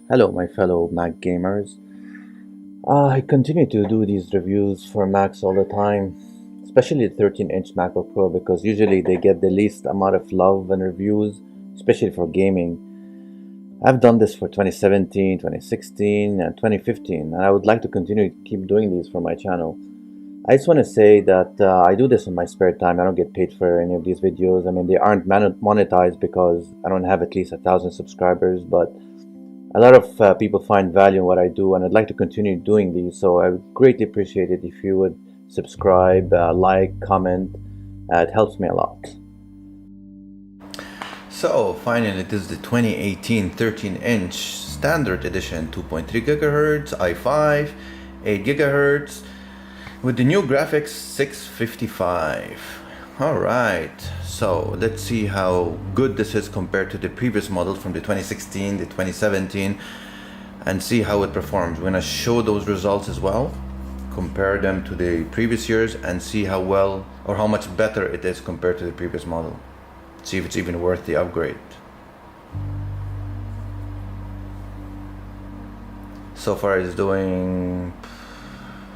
Hello, my fellow Mac gamers. I continue to do these reviews for Macs all the time, especially the 13-inch MacBook Pro because usually they get the least amount of love and reviews, especially for gaming. I've done this for 2017, 2016, and 2015, and I would like to continue to keep doing these for my channel. I just want to say that I do this in my spare time. I don't get paid for any of these videos. I mean, they aren't monetized because I don't have at least 1,000 subscribers, but a lot of people find value in what I do, and I'd like to continue doing these. So I would greatly appreciate it if you would subscribe, like, comment. It helps me a lot. So finally, it is the 2018 13-inch standard edition 2.3 gigahertz i5, 8 gigahertz with the new graphics 655. Alright, so let's see how good this is compared to the previous model from the 2016, the 2017, and see how it performs. We're gonna show those results as well, compare them to the previous years, and see how well or how much better it is compared to the previous model. See if it's even worth the upgrade. So far it's doing,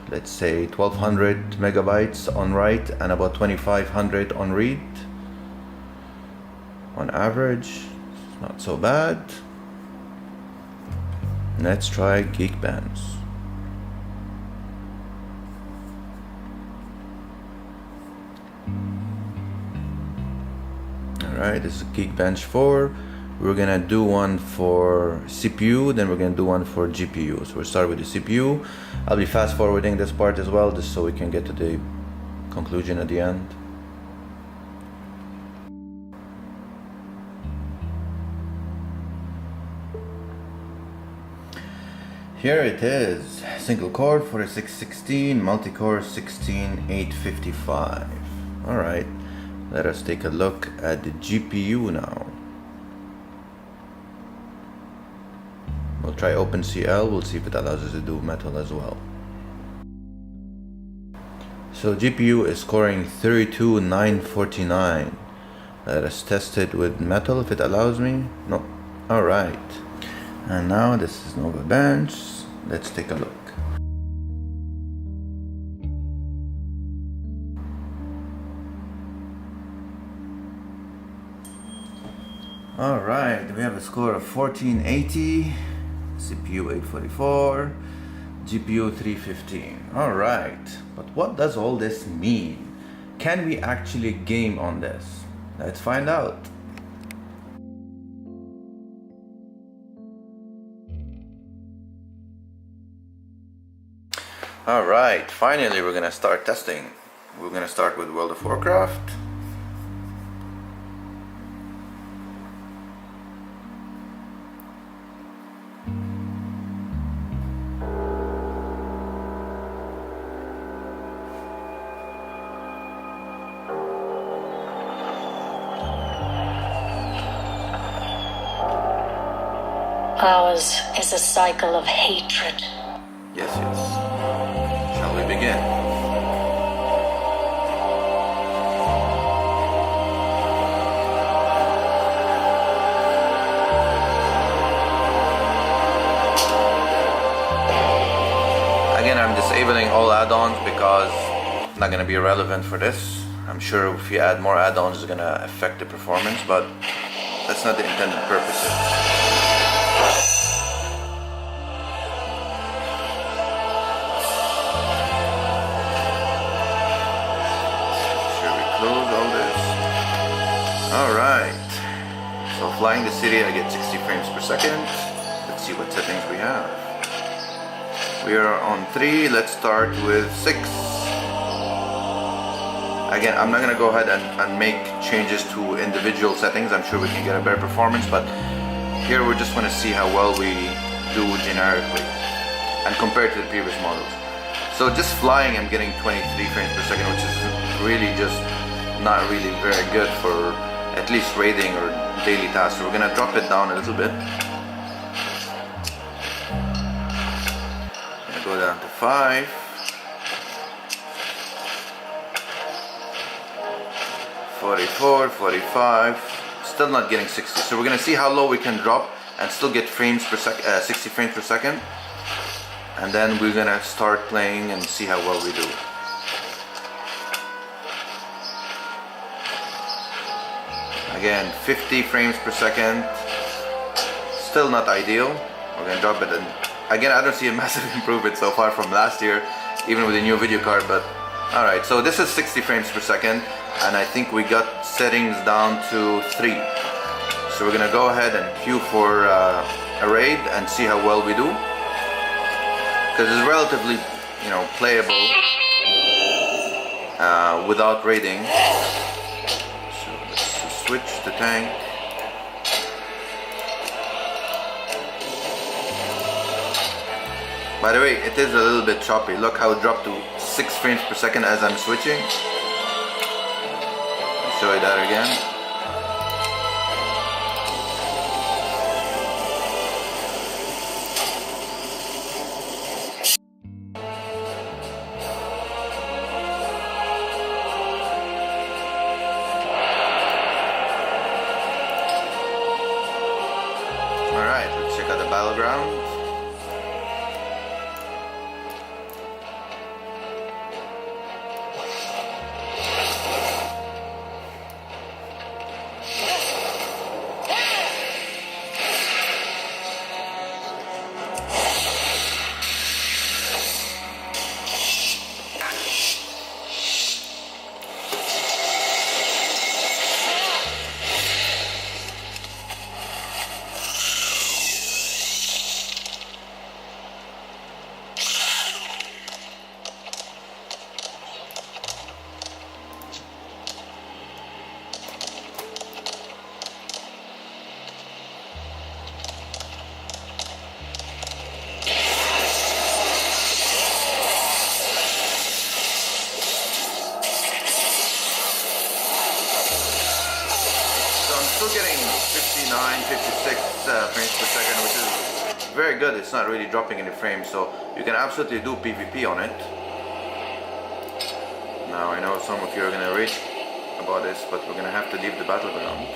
let's say, 1200 megabytes on write and about 2500 on read. On average, it's not so bad. Let's try Geekbench. Alright, this is Geekbench 4. We're gonna do one for CPU, then we're gonna do one for GPU. So we'll start with the CPU. I'll be fast forwarding this part as well, just so we can get to the conclusion at the end. Here it is, single core 4616, multi-core 16855. Alright, let us take a look at the GPU now. We'll try OpenCL, we'll see if it allows us to do Metal as well. So GPU is scoring 32949. Let us test it with Metal if it allows me. No. Alright. And now this is Nova Bench. Let's take a look. Alright, we have a score of 1480, CPU 844, GPU 315. Alright, but what does all this mean? Can we actually game on this? Let's find out. Alright, finally we're gonna start testing. We're gonna start with World of Warcraft. Ours is a cycle of hatred. Yes. Shall we begin? Again, I'm disabling all add-ons because it's not going to be relevant for this. I'm sure if you add more add-ons, it's going to affect the performance, but that's not the intended purpose. Alright, so flying the city I get 60 frames per second. Let's see what settings we have. We are on 3, let's start with 6. Again, I'm not going to go ahead and make changes to individual settings. I'm sure we can get a better performance, but here we just want to see how well we do generically and compared to the previous models. So just flying, I'm getting 23 frames per second, which is really just not really very good for at least raiding or daily tasks. So we're gonna drop it down a little bit. Gonna go down to 5. 44, 45. Still not getting 60. So we're gonna see how low we can drop and still get frames per second, 60 frames per second. And then we're gonna start playing and see how well we do. Again, 50 frames per second. Still not ideal. We're gonna drop it, and again, I don't see a massive improvement so far from last year, even with the new video card, but alright, so this is 60 frames per second, and I think we got settings down to 3. So we're gonna go ahead and queue for a raid and see how well we do. Because it's relatively, you know, playable without raiding. So let's switch the tank. By the way, it is a little bit choppy. Look how it dropped to 6 frames per second as I'm switching. I'll show you that again. Alright, let's check out the battleground. Still getting 59, 56 frames per second, which is very good. It's not really dropping any frames, so you can absolutely do PvP on it. Now I know some of you are gonna rage about this, but we're gonna have to leave the battleground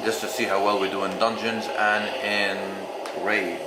just to see how well we do in dungeons and in raids.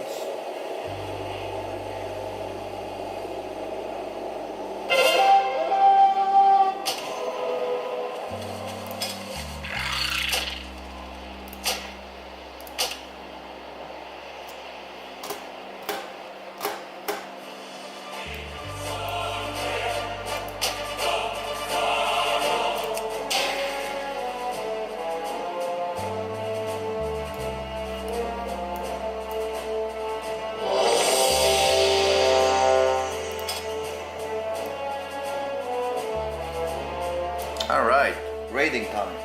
Alright, raiding time.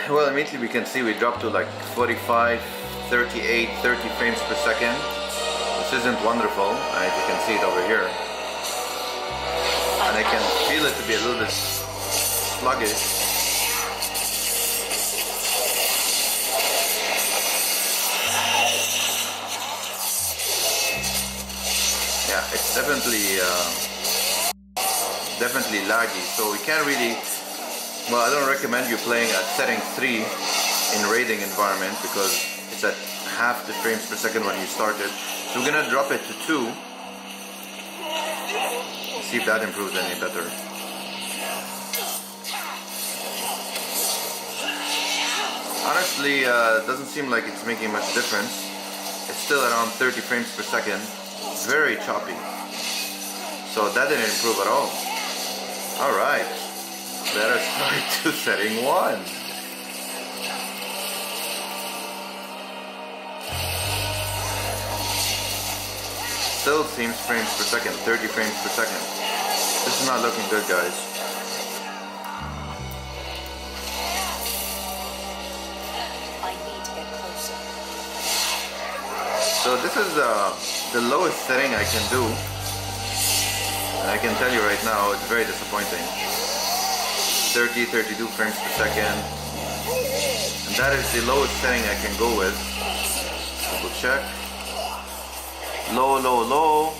Well, immediately we can see we dropped to like 45, 38, 30 frames per second. This isn't wonderful, as you can see it over here. And I can feel it to be a little bit sluggish. Yeah, it's definitely laggy, so we can't really. Well, I don't recommend you playing at setting 3 in raiding environment because it's at half the frames per second when you start it. So we're gonna drop it to 2. See if that improves any better. Honestly, it doesn't seem like it's making much difference. It's still around 30 frames per second. Very choppy. So that didn't improve at all. Alright. Let us start to setting 1. still seems frames per second, 30 frames per second. This is not looking good, guys. I need to get closer. So this is the lowest setting I can do. And I can tell you right now, it's very disappointing. 30, 32 frames per second. And that is the lowest setting I can go with. Double check. Low, low, low.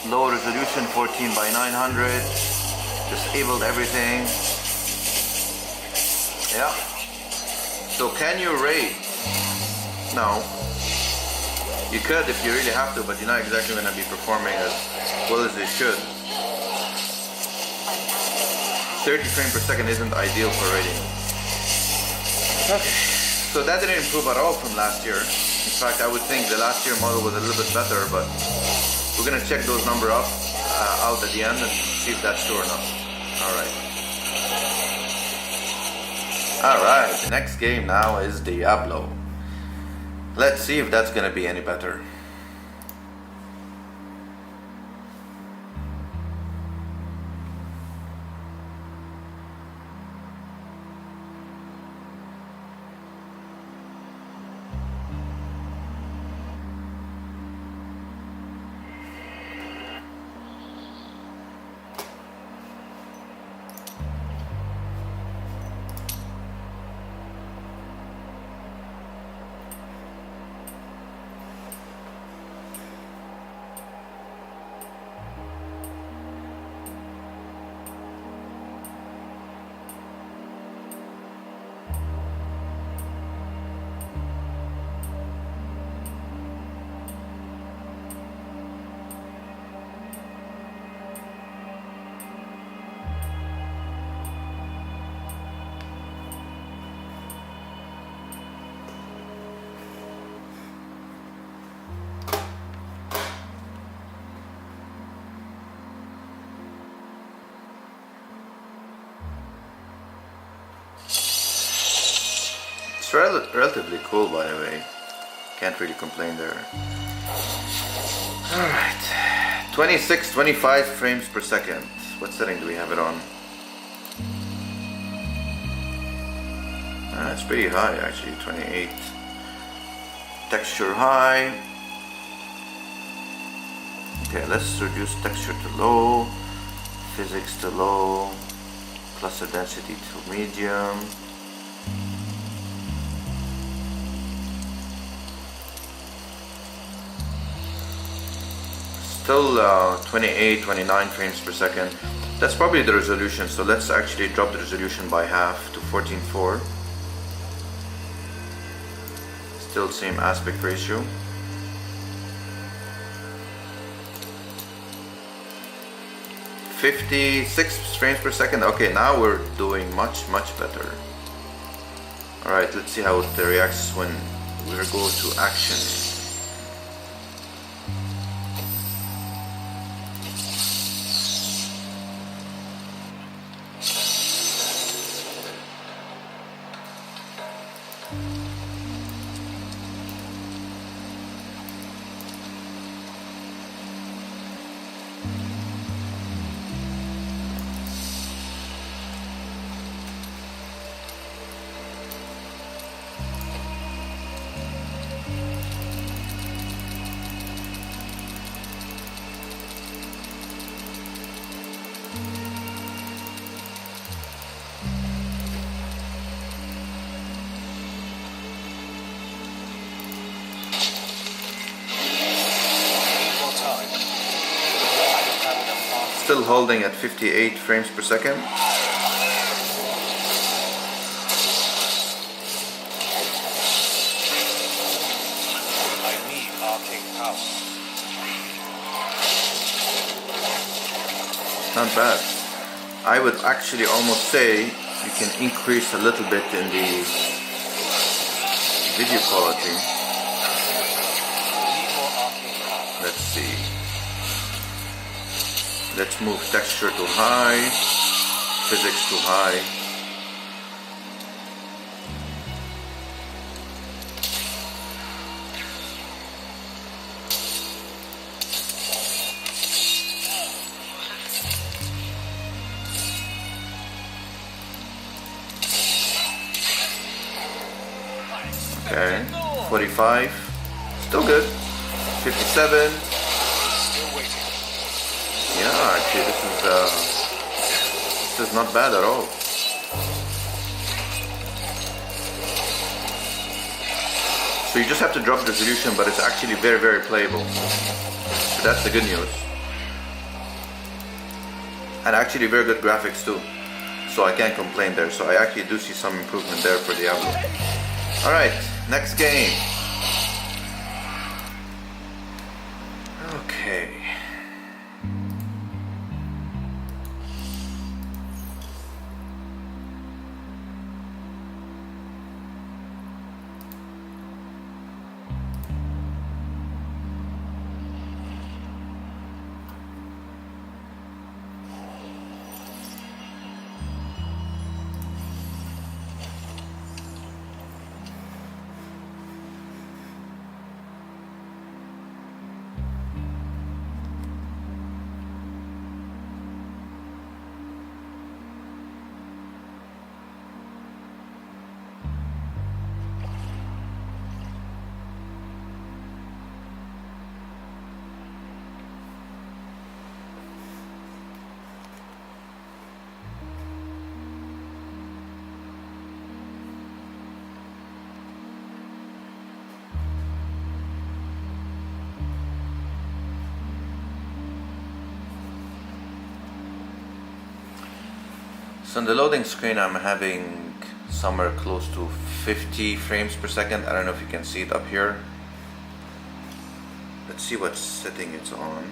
Low resolution 14 by 900. Disabled everything. Yeah. So can you raid? No. You could if you really have to, but you're not exactly going to be performing as well as you should. 30 frames per second isn't ideal for raiding. Okay, so that didn't improve at all from last year. In fact, I would think the last year model was a little bit better, but we're gonna check those numbers out at the end and see if that's true or not. Alright, the next game now is Diablo. Let's see if that's gonna be any better. It's relatively cool, by the way. Can't really complain there. Alright. 26, 25 frames per second. What setting do we have it on? It's pretty high actually, 28. Texture high. Okay, let's reduce texture to low. Physics to low. Cluster density to medium. Still 28, 29 frames per second. That's probably the resolution, so let's actually drop the resolution by half to 14:4. Still same aspect ratio. $56 frames per second. Okay, now we're doing much better. Alright, let's see how it reacts when we go to action. Still holding at 58 frames per second. I need arcane power. Not bad. I would actually almost say you can increase a little bit in the video quality. Need more arcane power. Let's see. Let's move texture to high, physics to high. Okay, 45, still good. 57. Still waiting. Yeah, actually, this is not bad at all. So you just have to drop the resolution, but it's actually very, very playable. So that's the good news. And actually very good graphics too. So I can't complain there. So I actually do see some improvement there for Diablo. Alright, next game. Okay. So on the loading screen I'm having somewhere close to 50 frames per second. I don't know if you can see it up here. Let's see what setting it's on.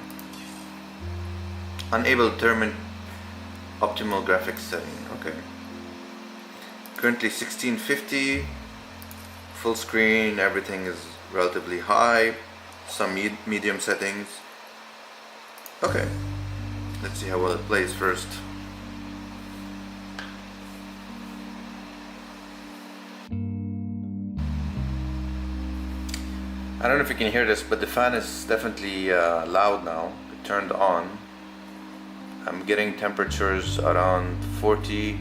Unable to determine optimal graphics setting. Okay. Currently 1650. Full screen, everything is relatively high. Some medium settings. Okay. Let's see how well it plays first. I don't know if you can hear this, but the fan is definitely loud now. It turned on. I'm getting temperatures around 40,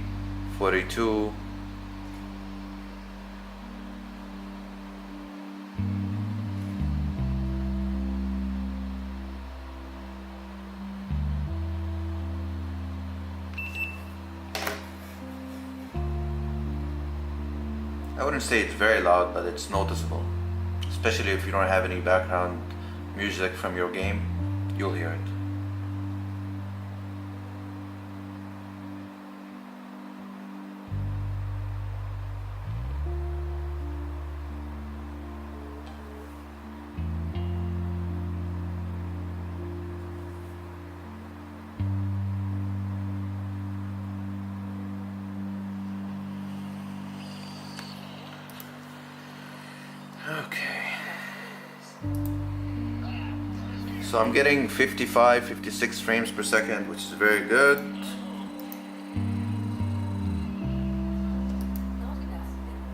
42. I wouldn't say it's very loud, but it's noticeable. Especially if you don't have any background music from your game, you'll hear it. Okay. So I'm getting 55, 56 frames per second, which is very good.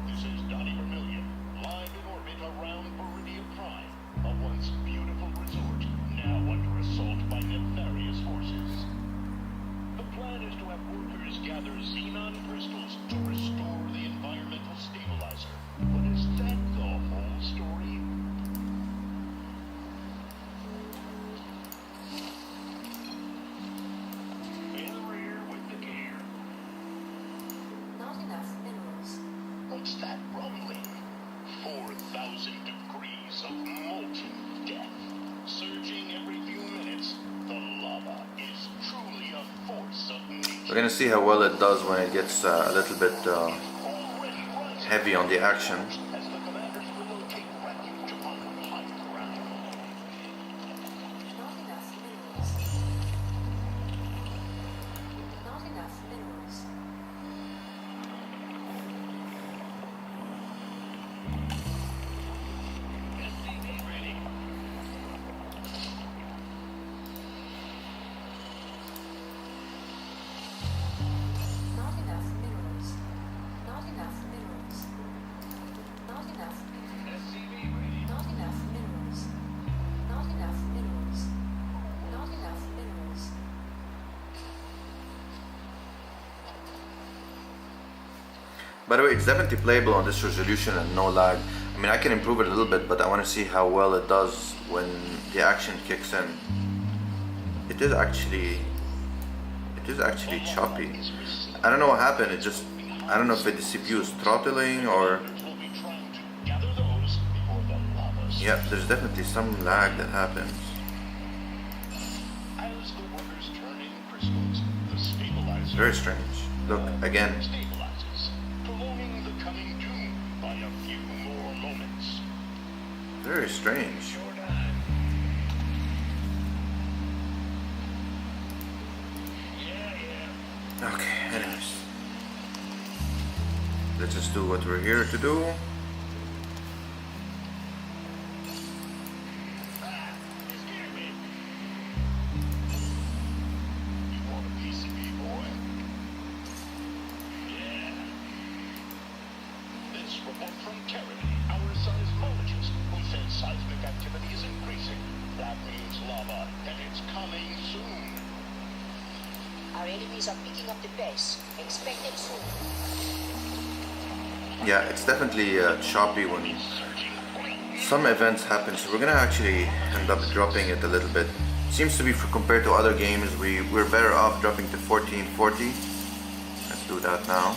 This is Donnie Vermillion, live in orbit around Meridian Prime, a once beautiful resort, now under assault by nefarious forces. The plan is to have workers gather xenon crystals to restore the environmental stabilizer. But is that the whole story? In the rear with the gear. Not enough minerals. What's that rumbling? 4,000 degrees of molten death. Surging every few minutes, the lava is truly a force of nature. We're gonna see how well it does when it gets a little bit Already rising heavy on the action. as the commanders relocate refuge upon high ground. Not enough minerals. Not enough minerals. SCV ready. Not enough minerals. Not enough minerals. Not enough. SCV ready. Not enough minerals. Not enough minerals. Not enough minerals. By the way, it's definitely playable on this resolution and no lag. I mean, I can improve it a little bit, but I want to see how well it does when the action kicks in. It is actually choppy. I don't know what happened. I don't know if the CPU is throttling or. Will be trying to gather those before the lava Yeah, there's definitely some lag that happens. As the workers turn in crystals, the stabilizer Very strange. Look, again. stabilizes, prolonging the coming doom by a few more moments. Very strange. Okay, anyways. Let's just do what we're here to do. You want a piece of me, boy? Yeah. This report from Terry, our seismologist, who says seismic activity is increasing. That means lava, and it's coming soon. Our enemies are picking up the pace. Expect it soon. Yeah, it's definitely choppy when some events happen, so we're gonna actually end up dropping it a little bit. Seems to be, compared to other games, we're better off dropping to 1440. Let's do that now.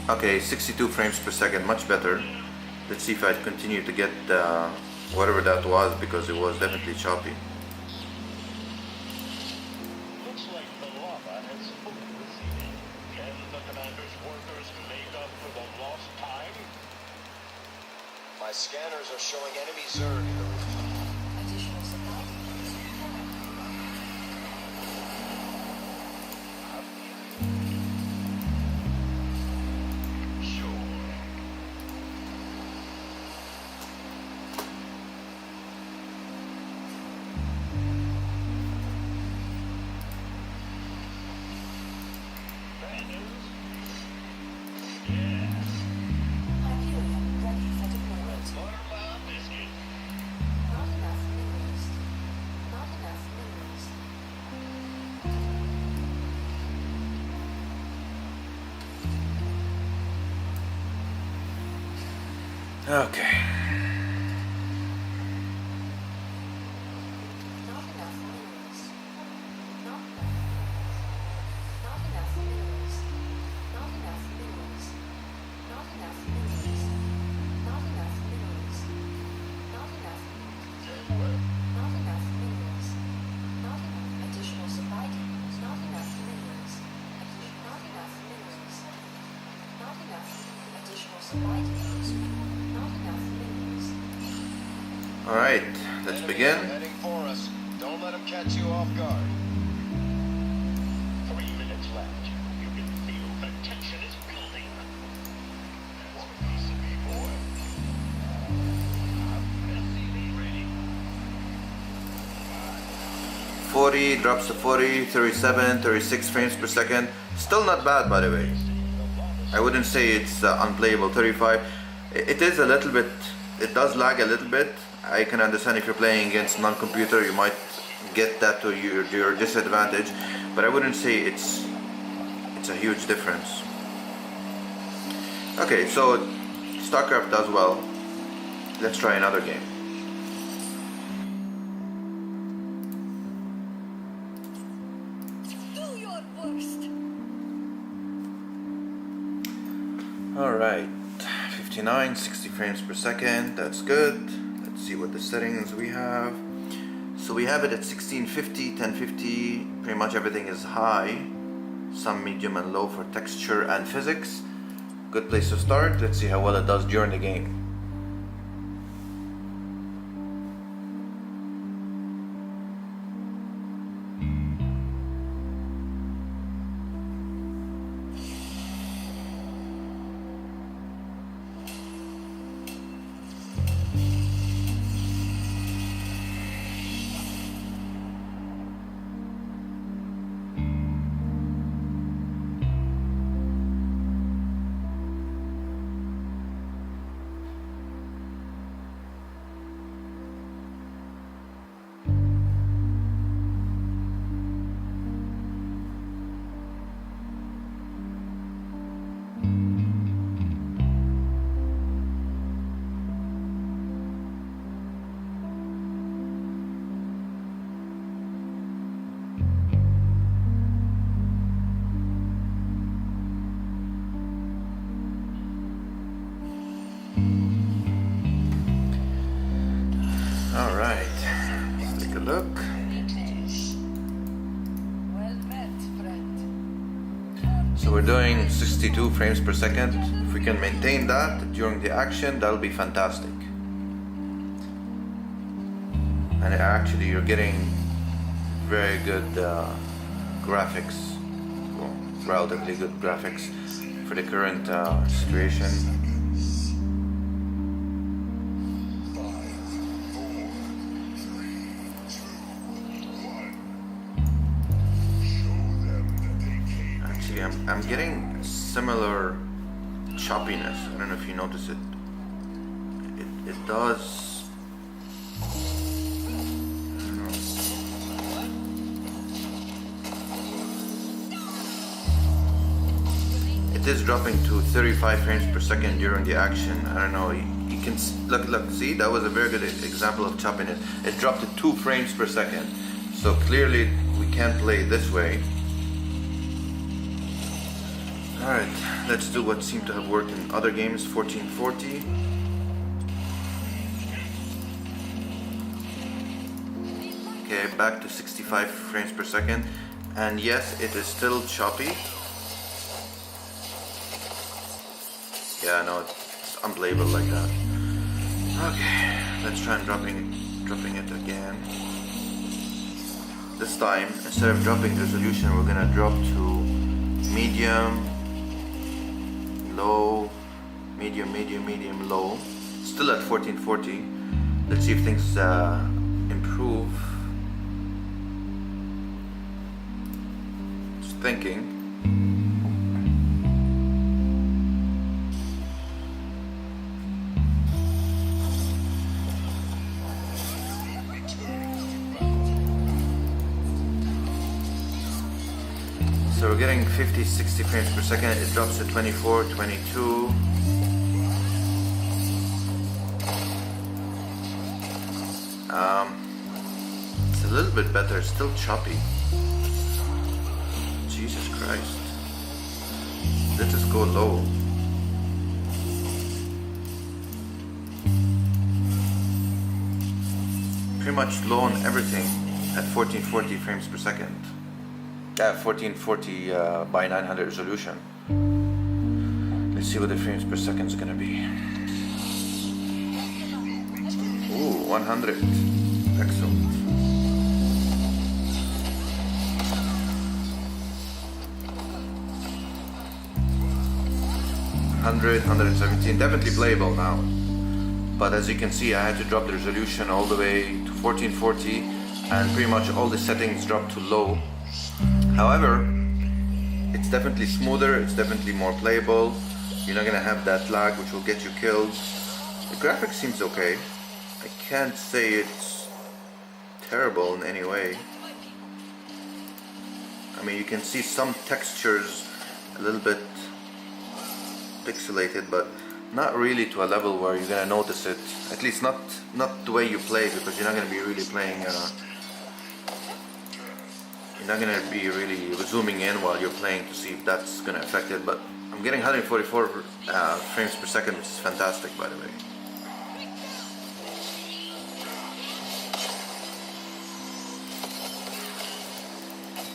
Okay, 62 frames per second, much better. Let's see if I continue to get whatever that was, because it was definitely choppy. Looks like the lava has fully receded. Can the commander's workers make up for the lost time? My scanners are showing enemy Zerg in the region. Additional supply. Sure. Bad news? Yeah. Hyperion ready for deployment. Buttermilk biscuit. Not enough minerals. Not enough minerals. Okay. Not enough minerals. Not enough minerals. Not enough minerals. Not enough minerals. Not enough minerals. Not enough. Not enough minerals. Not enough additional supply depots. Not enough minerals. Not enough minerals. Not enough additional supply depots. Not enough minerals. Alright, let's Enemies are begin. heading for us. Don't let them catch you off guard. 3 minutes left. You can feel the tension is building. Want a piece of me, boy? SCV ready. 40, drops to 40, 37, 36 frames per second. Still not bad, by the way. I wouldn't say it's unplayable. 35. It is a little bit, it does lag a little bit. I can understand if you're playing against non-computer, you might get that to your disadvantage, but I wouldn't say it's a huge difference. Okay, so StarCraft does well. Let's try another game. Do your worst. Alright, 59, 60 frames per second, that's good. Let's see what the settings we have. So we have it at 1650, 1050, pretty much everything is high. Some medium and low for texture and physics. Good place to start. Let's see how well it does during the game. All right, let's take a look. Well met, friend. So we're doing 62 frames per second. If we can maintain that during the action, that'll be fantastic. And actually you're getting very good graphics, well, relatively good graphics for the current situation. Actually, I'm getting similar choppiness. I don't know if you notice it. It does. It is dropping to 35 frames per second during the action. I don't know. You can look. See, that was a very good example of choppiness. It dropped to 2 frames per second. So clearly, we can't play this way. All right, let's do what seemed to have worked in other games. 1440. Okay, back to 65 frames per second. And yes, it is still choppy. Yeah, no, it's unplayable like that. Okay, let's try and dropping it again. This time, instead of dropping the resolution, we're gonna drop to medium, low, medium, low. Still at 1440. Let's see if things improve. Just thinking. So we're getting 50, 60 frames per second. It drops to 24, 22. It's a little bit better, still choppy. Jesus Christ. Let's just go low. Pretty much low on everything at 1440 frames per second. 1440 by 900 resolution. Let's see what the frames per second is gonna be. Ooh, 100. Excellent. 117. Definitely playable now. But as you can see, I had to drop the resolution all the way to 1440, and pretty much all the settings dropped to low. However, it's definitely smoother, it's definitely more playable. You're not gonna have that lag which will get you killed. The graphics seems okay. I can't say it's terrible in any way. I mean, you can see some textures a little bit pixelated, but not really to a level where you're gonna notice it. At least not the way you play, because you're not gonna be really playing. You're not gonna be really zooming in while you're playing to see if that's gonna affect it. But I'm getting 144 frames per second, which is fantastic, by the way.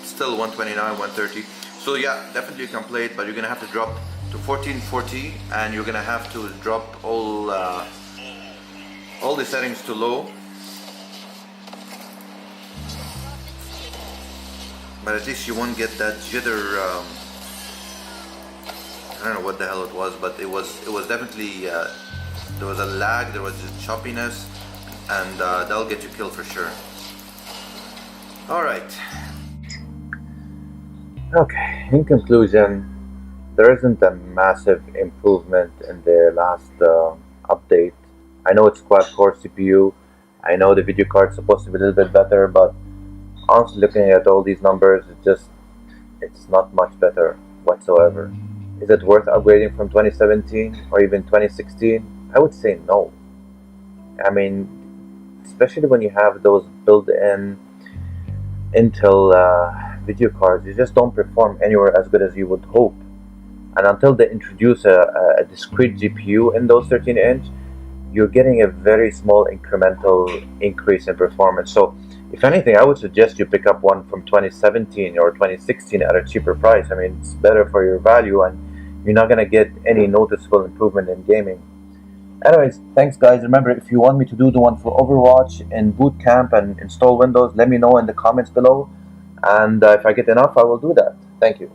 Still 129, 130. So yeah, definitely you can play it, but you're gonna have to drop to 1440, and you're gonna have to drop all the settings to low. But at least you won't get that jitter. I don't know what the hell it was, but it was definitely there was a lag, there was just choppiness, and that'll get you killed for sure. All right. Okay, in conclusion, there isn't a massive improvement in the last update. I know it's quad-core CPU. I know the video card's supposed to be a little bit better, but honestly, looking at all these numbers, it's not much better whatsoever. Is it worth upgrading from 2017 or even 2016? I would say no. I mean, especially when you have those built-in Intel video cards, they just don't perform anywhere as good as you would hope. And until they introduce a discrete GPU in those 13-inch, you're getting a very small incremental increase in performance. So, if anything, I would suggest you pick up one from 2017 or 2016 at a cheaper price. I mean, it's better for your value, and you're not gonna get any noticeable improvement in gaming. Anyways, thanks guys. Remember, if you want me to do the one for Overwatch and Boot Camp and install Windows, let me know in the comments below. And if I get enough, I will do that. Thank you.